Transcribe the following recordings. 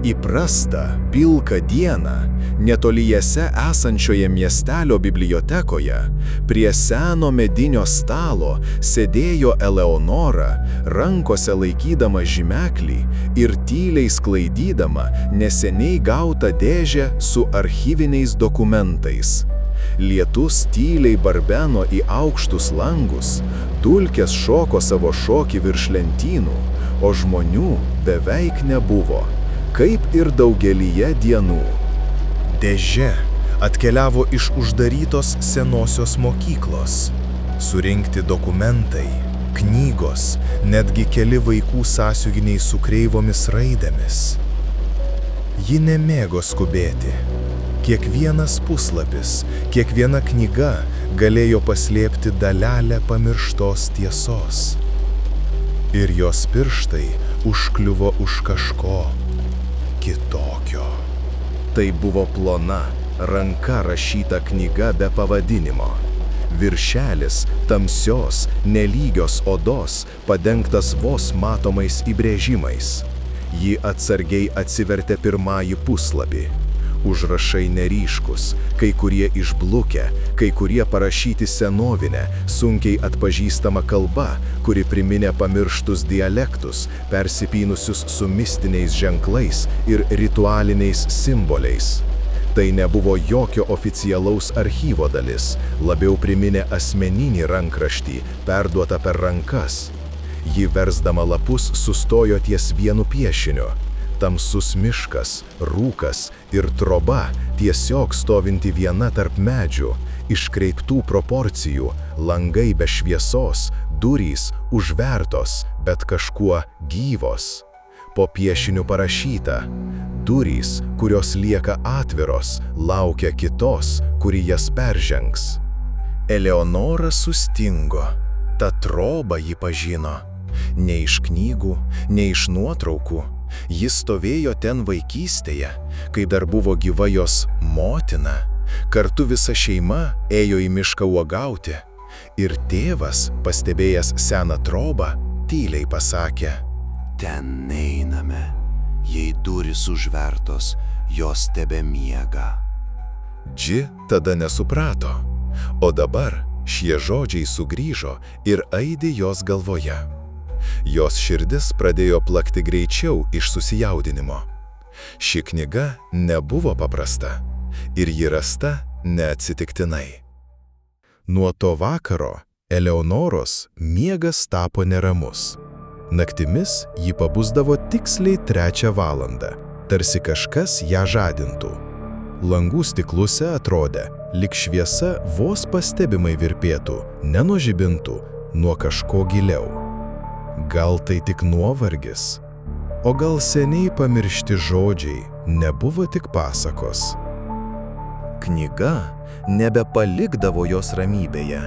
Įprastą, pilką dieną, netoliese esančioje miestelio bibliotekoje, prie seno medinio stalo sėdėjo Eleonora, rankose laikydama žymeklį ir tyliai sklaidydama neseniai gautą dėžę su archyviniais dokumentais. Lietus tyliai barbeno į aukštus langus, dulkės šoko savo šokį virš lentynų, o žmonių beveik nebuvo, kaip ir daugelyje dienų. Dėžė atkeliavo iš uždarytos senosios mokyklos. Surinkti dokumentai, knygos, netgi keli vaikų sąsiuviniai su kreivomis raidėmis. Ji nemėgo skubėti. Kiekvienas puslapis, kiekviena knyga galėjo paslėpti dalelę pamirštos tiesos. Ir jos pirštai užkliuvo už kažko kitokio. Tai buvo plona, ranka rašyta knyga be pavadinimo. Viršelis tamsios, nelygios odos, padengtas vos matomais įbrėžimais. Ji atsargiai atsivertė pirmąjį puslapį. Užrašai neryškus, kai kurie išblukę, kai kurie parašyti senovinę, sunkiai atpažįstama kalba, kuri priminė pamirštus dialektus, persipynusius su mistiniais ženklais ir ritualiniais simboliais. Tai nebuvo jokio oficialaus archyvo dalis, labiau priminė asmeninį rankraštį, perduotą per rankas. Ji versdama lapus sustojo ties vienu piešiniu. Tamsus miškas, rūkas ir troba, tiesiog stovinti viena tarp medžių, iškreiptų proporcijų, langai be šviesos, durys užvertos, bet kažkuo gyvos. Po piešiniu parašyta: durys, kurios lieka atviros, laukia kitos, kuri jas peržengs. Eleonora sustingo. Ta troba ji pažino. Ne iš knygų, ne iš nuotraukų. Jis stovėjo ten vaikystėje, kai dar buvo gyva jos motina. Kartu visa šeima ėjo į mišką uogauti. Ir tėvas, pastebėjęs seną trobą, tyliai pasakė: ten neiname, jei durys užvertos, jos tebemiega. Dži tada nesuprato, o dabar šie žodžiai sugrįžo ir aidi jos galvoje. Jos širdis pradėjo plakti greičiau iš susijaudinimo. Ši knyga nebuvo paprasta ir ji rasta neatsitiktinai. Nuo to vakaro Eleonoros miegas tapo neramus. Naktimis ji pabusdavo tiksliai 3 valandą, tarsi kažkas ją žadintų. Langų stikluose atrodė, lyg šviesa vos pastebimai virpėtų, ne nuo žibintų, nuo kažko giliau. Gal tai tik nuovargis, o gal seniai pamiršti žodžiai nebuvo tik pasakos. Knyga nebepalikdavo jos ramybėje.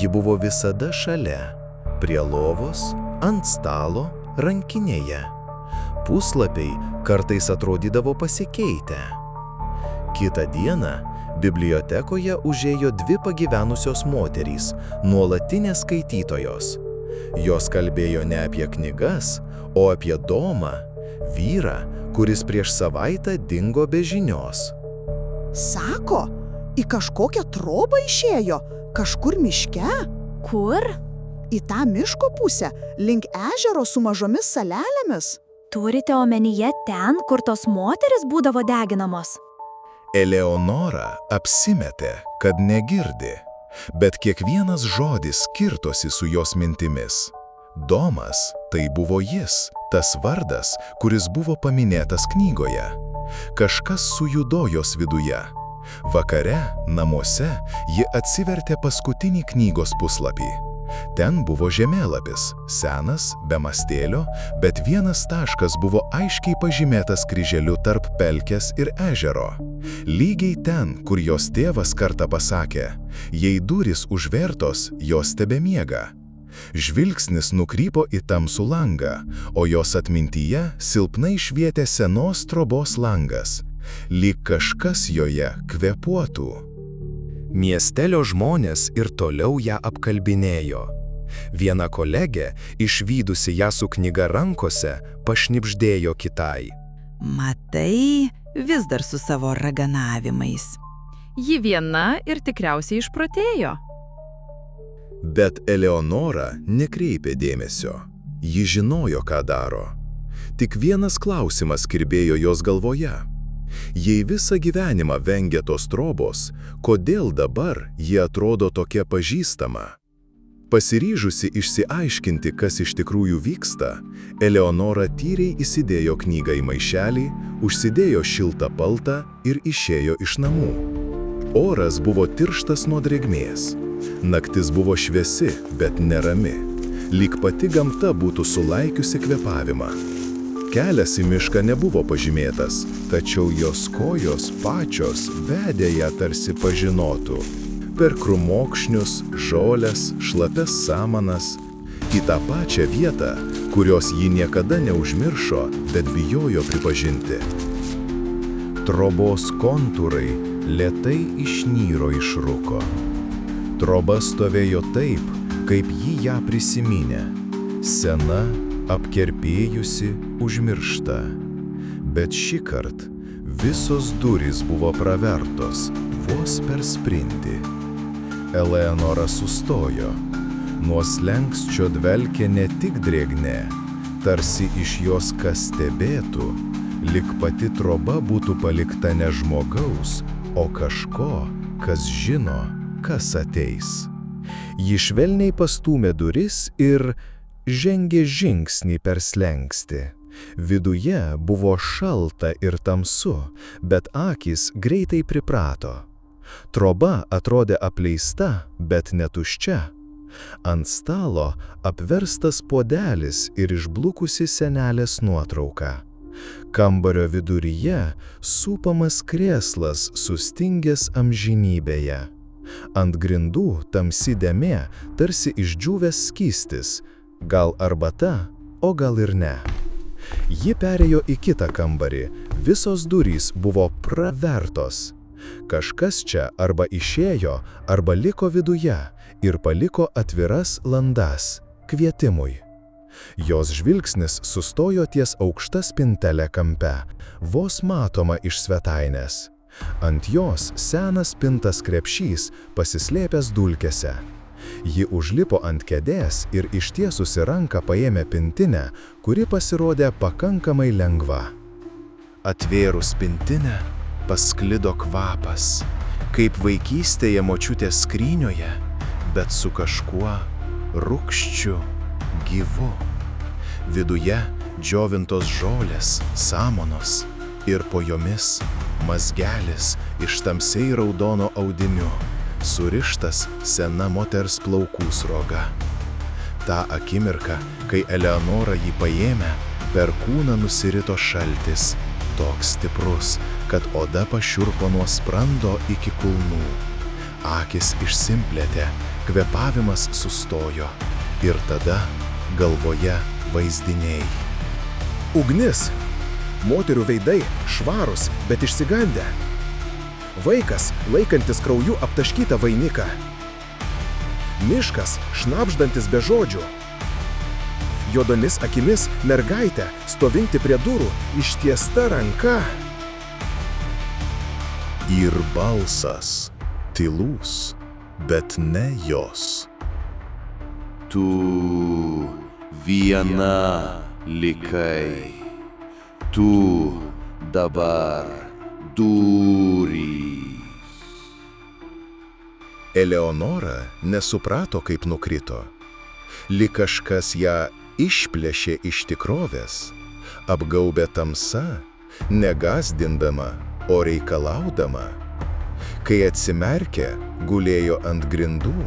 Ji buvo visada šalia, prie lovos, ant stalo, rankinėje. Puslapiai kartais atrodydavo pasikeitę. Kitą dieną bibliotekoje užėjo 2 pagyvenusios moterys, nuolatinės skaitytojos. Jos kalbėjo ne apie knygas, o apie Domą, vyrą, kuris prieš savaitę dingo be žinios. Sako, į kažkokią trobą išėjo, kažkur miške. Kur? Į tą miško pusę, link ežero su mažomis salelėmis. Turite omenyje ten, kur tos moteris būdavo deginamos? Eleonora apsimetė, kad negirdi, bet kiekvienas žodis kirtosi su jos mintimis. Domas tai buvo jis, tas vardas, kuris buvo paminėtas knygoje. Kažkas sujudo jos viduje. Vakare, namuose, ji atsivertė paskutinį knygos puslapį. Ten buvo žemėlapis, senas, be mastėlio, bet vienas taškas buvo aiškiai pažymėtas kryželiu tarp pelkės ir ežero. Lygiai ten, kur jos tėvas kartą pasakė: jei durys užvertos, jos tebemiega. Žvilgsnis nukrypo į tamsų langą, o jos atmintyje silpnai švietė senos trobos langas, lyg kažkas joje kvėpuotų. Miestelio žmonės ir toliau ją apkalbinėjo. Viena kolegė, išvydusi ją su knyga rankose, pašnibždėjo kitai: Matai, vis dar su savo raganavimais. Ji viena ir tikriausiai išprotėjo. Bet Eleonora nekreipė dėmesio. Ji žinojo, ką daro. Tik vienas klausimas kirbėjo jos galvoje. Jei visą gyvenimą vengia tos trobos, kodėl dabar ji atrodo tokia pažįstama? Pasiryžusi išsiaiškinti, kas iš tikrųjų vyksta, Eleonora tyriai įsidėjo knygą į maišelį, užsidėjo šiltą paltą ir išėjo iš namų. Oras buvo tirštas nuo drėgmės. Naktis buvo šviesi, bet nerami. Lyg pati gamta būtų sulaikiusi kvėpavimą. Kelias į mišką nebuvo pažymėtas, tačiau jos kojos pačios vedė ją tarsi pažinotų. Per krūmokšnius, žoles, šlapias samanas, į tą pačią vietą, kurios ji niekada neužmiršo, bet bijojo pripažinti. Trobos kontūrai lėtai išnyro iš rūko. Troba stovėjo taip, kaip ji ją prisiminė. Sena, apkerpėjusi, užmiršta. Bet šįkart visos durys buvo pravertos, vos per sprindį. Eleonora sustojo. Nuo slenksčio dvelkė ne tik drėgmė, tarsi iš jos kas stebėtų, lyg pati troba būtų palikta ne žmogaus, o kažko, kas žino, kas ateis. Ji švelniai pastūmė duris ir žengė žingsnį per slenkstį. Viduje buvo šalta ir tamsu, bet akys greitai priprato. Troba atrodė apleista, bet netuščia. Ant stalo apverstas puodelis ir išblukusi senelės nuotrauka. Kambario viduryje supamas krėslas sustingęs amžinybėje. Ant grindų tamsi dėmė, tarsi išdžiūvęs skystis, gal arbata, o gal ir ne. Ji perėjo į kitą kambarį, visos durys buvo pravertos. Kažkas čia arba išėjo, arba liko viduje ir paliko atviras landas kvietimui. Jos žvilgsnis sustojo ties aukšta spintelė kampe, vos matoma iš svetainės. Ant jos senas pintas krepšys pasislėpęs dulkėse. Ji užlipo ant kėdės ir ištiesusi ranką paėmė pintinę, kuri pasirodė pakankamai lengva. Atvėrus pintinę, pasklido kvapas, kaip vaikystėje močiutės skrynioje, bet su kažkuo rūgščiu, gyvu. Viduje džiovintos žolės, samanos ir po jomis mazgelis iš tamsiai raudono audiniu, surištas sena moters plaukų sroga. Ta akimirka, kai Eleonora jį paėmė, per kūną nusirito šaltis, toks stiprus, kad oda pašiurpo nuo sprando iki kulnų. Akis išsimplėtė, kvėpavimas sustojo ir tada galvoje vaizdiniai. Ugnis! Moterų veidai švarūs, bet išsigandę. Vaikas, laikantis krauju aptaškytą vainiką. Miškas, šnabždantis be žodžių. Juodomis akimis mergaitė, stovinti prie durų, ištiesta ranka. Ir balsas, tylus, bet ne jos. Tu viena likai. Tu dabar durys. Eleonora nesuprato, kaip nukrito. Lyg kažkas ją išplėšė iš tikrovės, apgaubė tamsa, negąsdindama, o reikalaudama. Kai atsimerkė, gulėjo ant grindų,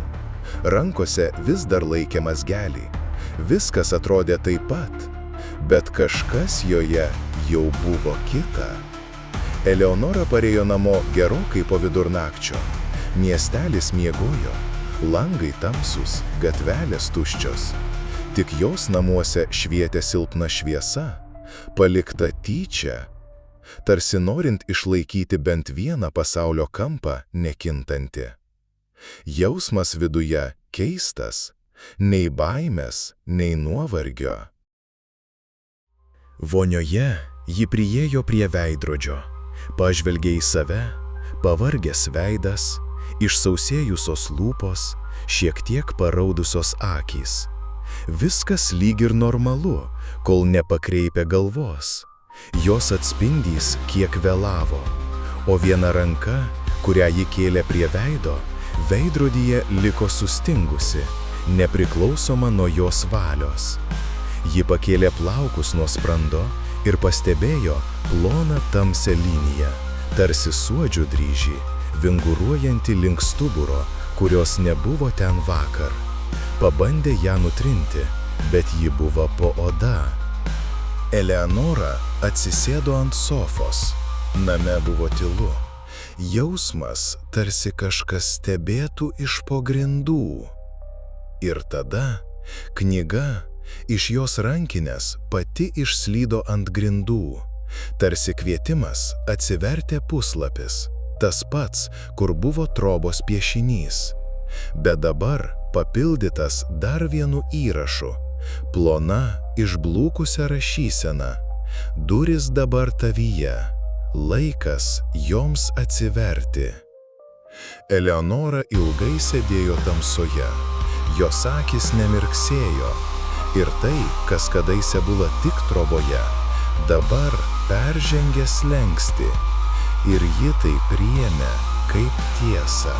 rankose vis dar laikė mazgelį. Viskas atrodė taip pat, bet kažkas joje jau buvo kita. Eleonora parėjo namo gerokai po vidurnakčio. Miestelis miegojo, langai tamsūs, gatvelės tuščios. Tik jos namuose švietė silpna šviesa, palikta tyčia, tarsi norint išlaikyti bent vieną pasaulio kampą nekintanti. Jausmas viduje keistas, nei baimės, nei nuovargio. Vonioje Ji priėjo prie veidrodžio, pažvelgė į save, pavargęs veidas, išsausėjusios lūpos, šiek tiek paraudusios akys. Viskas lyg ir normalu, kol nepakreipė galvos. Jos atspindys kiek vėlavo, o viena ranka, kurią ji kėlė prie veido, veidrodyje liko sustingusi, nepriklausoma nuo jos valios. Ji pakėlė plaukus nuo sprando ir pastebėjo ploną tamsią liniją, tarsi suodžių dryžį, vinguruojantį link stuburo, kurios nebuvo ten vakar. Pabandė ją nutrinti, bet ji buvo po oda. Eleonora atsisėdo ant sofos. Name buvo tylu. Jausmas, tarsi kažkas stebėtų iš po grindų. Ir tada knyga iš jos rankinės pati išslydo ant grindų. Tarsi kvietimas atsivertė puslapis, tas pats, kur buvo trobos piešinys. Bet dabar papildytas dar vienu įrašu, plona, išblūkusią rašyseną. Durys dabar tavyje, laikas joms atsiverti. Eleonora ilgai sėdėjo tamsoje, jos akys nemirksėjo, ir tai, kas kadaise buvo tik troboje, dabar peržengė slenkstį, ir ji tai priėmė kaip tiesą.